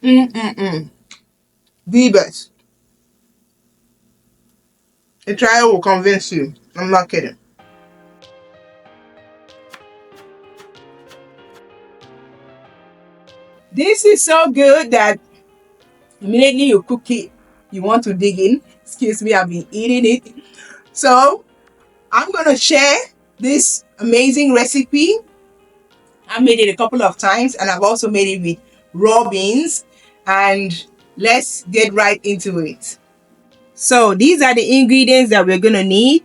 Mm-mm-mm. The best. A trial will convince you. I'm not kidding. This is so good that immediately you cook it, you want to dig in. Excuse me, I've been eating it. So I'm gonna share this amazing recipe. I made it a couple of times and I've also made it with raw beans. And let's get right into it. So these are the ingredients that we're gonna need.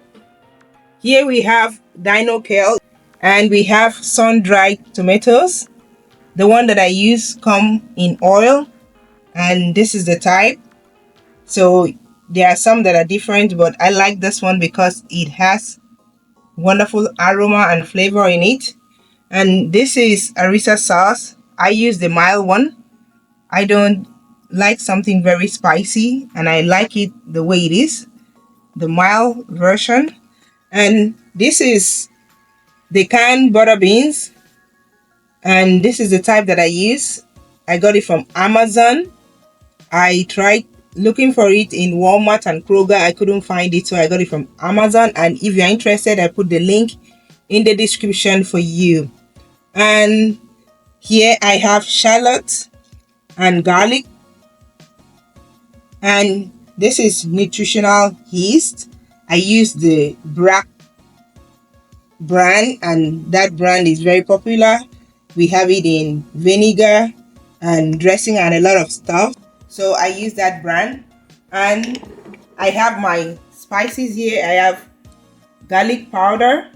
Here we have dynokale and we have sun-dried tomatoes. The one that I use come in oil and this is the type. So there are some that are different, but I like this one because it has wonderful aroma and flavor in it. And this is Harissa sauce. I use the mild one. I don't like something very spicy and I like it the way it is, the mild version. And this is the canned butter beans. And this is the type that I use. I got it from Amazon. I tried looking for it in Walmart and Kroger. I couldn't find it, so I got it from Amazon. And if you're interested, I put the link in the description for you. And here I have shallots and garlic. And this is nutritional yeast. I use the Brack brand, and that brand is very popular. We have it in vinegar and dressing and a lot of stuff. So I use that brand. And I have my spices here. I have garlic powder.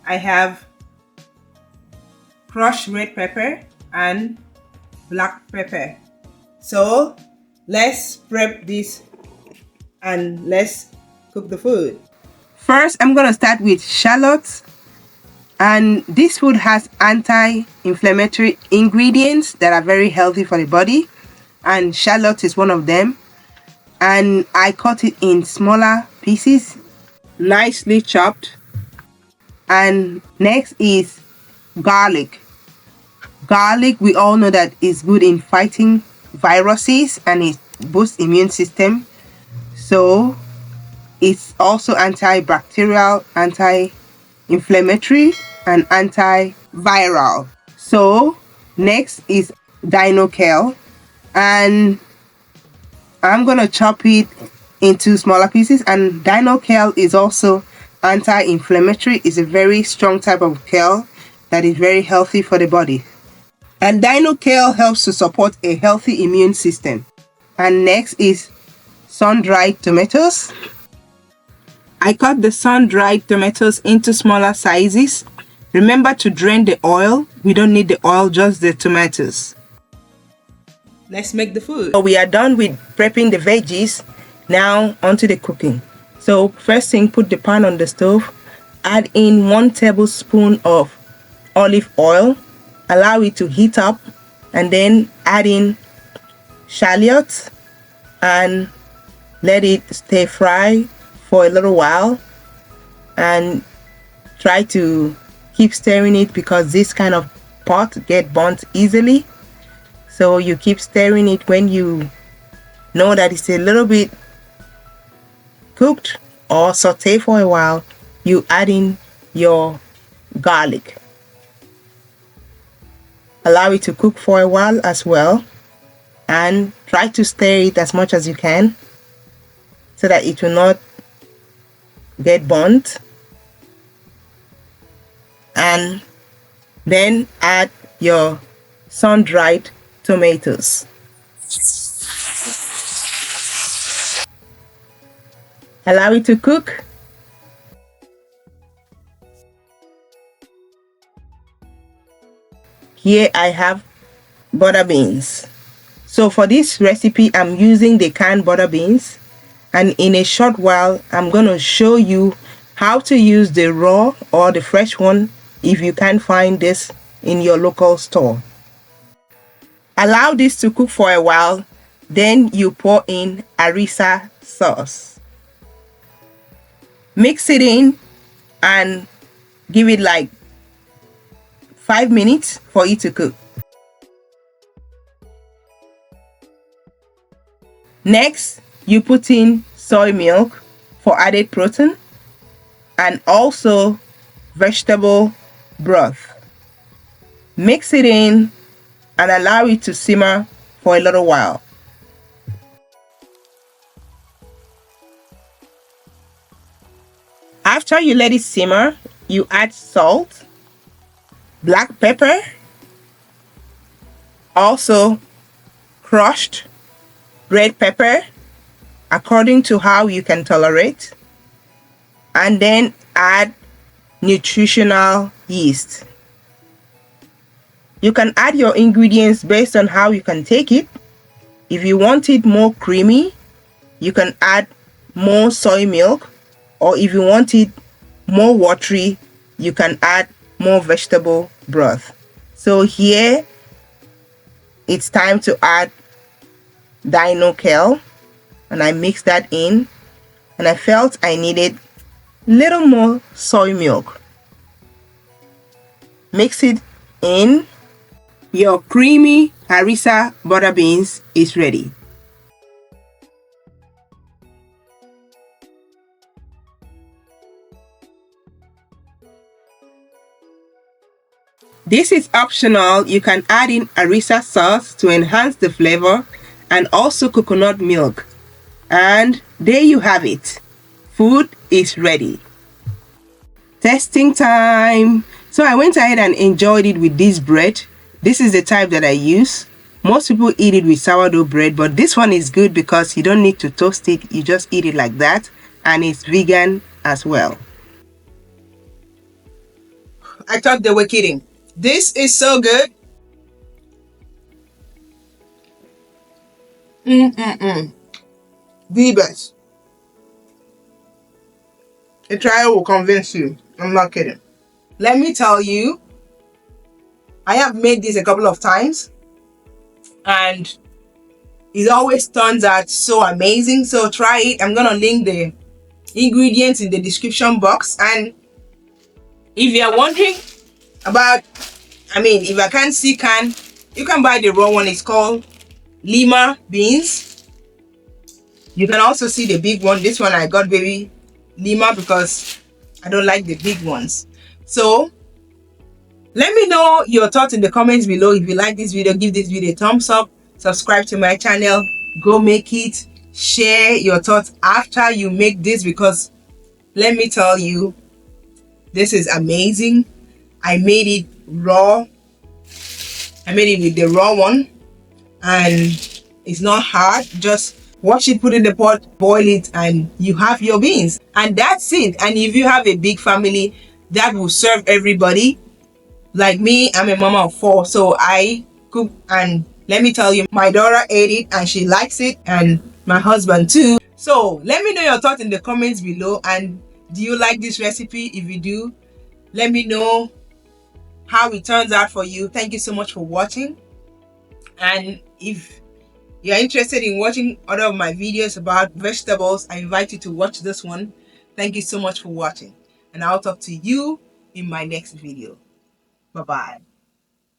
I have crushed red pepper and black pepper. So let's prep this and let's cook the food. First, I'm going to start with shallots. And this food has anti-inflammatory ingredients that are very healthy for the body. And shallot is one of them. And I cut it in smaller pieces, nicely chopped. And next is garlic. Garlic, we all know that is good in fighting viruses and it boosts immune system. So it's also antibacterial, anti-inflammatory, and antiviral. So next is dynokale, and I'm gonna chop it into smaller pieces. And dynokale is also anti-inflammatory. It's a very strong type of kale that is very healthy for the body. And dynokale helps to support a healthy immune system. And next is sun-dried tomatoes. I cut the sun-dried tomatoes into smaller sizes. Remember to drain the oil. We don't need the oil, just the tomatoes. Let's make the food. So we are done with prepping the veggies. Now onto the cooking. So first thing, put the pan on the stove. Add in 1 tablespoon of olive oil. Allow it to heat up and then add in shallots and let it stay fry for a little while, and try to keep stirring it because this kind of pot get burnt easily. So you keep stirring it. When you know that it's a little bit cooked or saute for a while, you add in your garlic. Allow it to cook for a while as well, and try to stir it as much as you can so that it will not get burnt. And then add your sun-dried tomatoes. Allow it to cook. Here I have butter beans. So for this recipe, I'm using the canned butter beans. And in a short while, I'm going to show you how to use the raw or the fresh one if you can't find this in your local store. Allow this to cook for a while, then you pour in Harissa sauce. Mix it in and give it like 5 minutes for it to cook. Next, you put in soy milk for added protein and also vegetable broth. Mix it in and allow it to simmer for a little while. After you let it simmer, you add salt, black pepper, also crushed red pepper according to how you can tolerate, and then add nutritional yeast. You can add your ingredients based on how you can take it. If you want it more creamy, you can add more soy milk, or if you want it more watery, you can add more vegetable broth. So here it's time to add dynokale, and I mixed that in, and I felt I needed little more soy milk. Mix it in. Your creamy harissa butter beans is ready. This is optional. You can add in harissa sauce to enhance the flavor and also coconut milk. And there you have it. Food is ready. Testing time. So I went ahead and enjoyed it with this bread. This is the type that I use. Most people eat it with sourdough bread, but this one is good because you don't need to toast it. You just eat it like that, and it's vegan as well. I thought they were kidding. This is so good. The best. A trial will convince you. I'm not kidding. Let me tell you, I have made this a couple of times and it always turns out so amazing. So try it. I'm gonna link the ingredients in the description box. And if you are wondering about, if I can't see can, you can buy the raw one. It's called lima beans. You can also see the big one. This one I got baby lima because I don't like the big ones. So let me know your thoughts in the comments below. If you like this video, give this video a thumbs up, subscribe to my channel, go make it, share your thoughts after you make this, because let me tell you, this is amazing. I made it raw. I made it with the raw one and it's not hard. Just wash it, put it in the pot, boil it, and you have your beans, and that's it. And if you have a big family, that will serve everybody. Like me, I'm a mama of 4, so I cook, and let me tell you, my daughter ate it and she likes it, and my husband too. So let me know your thoughts in the comments below. And do you like this recipe? If you do, let me know how it turns out for you. Thank you so much for watching. And if you're interested in watching other of my videos about vegetables, I invite you to watch this one. Thank you so much for watching, and I'll talk to you in my next video. Bye-bye.